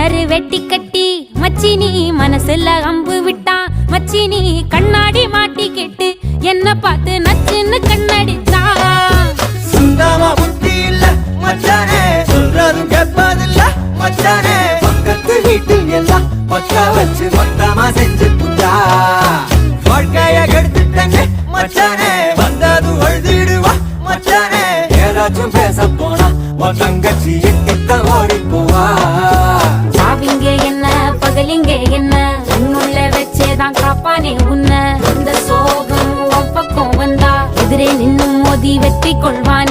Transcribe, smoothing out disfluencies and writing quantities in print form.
கரு வெட்டி கட்டி மச்சினி மனசுல அம்பு விட்டான். மச்சினி கண்ணாடி மாட்டி கேட்டு என்ன பார்த்து நச்சுன்னு கண்ணடிச்சான். சுந்தமா புத்தி இல்ல மச்சானே, சொல்றதும் கேட்பதில்ல மச்சானே. பக்கத்து வீட்டில் எல்லாம் பக்கா வச்சு மொத்தமா செஞ்சு புட்டா. வாழ்க்கைய கெடுத்துட்டங்க மச்சானே, வந்தது அழுதிடுவா மச்சானே. ஏதாச்சும் பேச போனா உன் தங்கச்சி எட்டித்தான் ஓடி போவா. சாவிங்க என்ன பகலிங்க என்ன, உன்னுள்ள வச்சேதான் காப்பானே உன்ன. இந்த சோகம் உன் பக்கம் வந்தா எதிரே நின்னு மோதி வெற்றி கொள்வான்.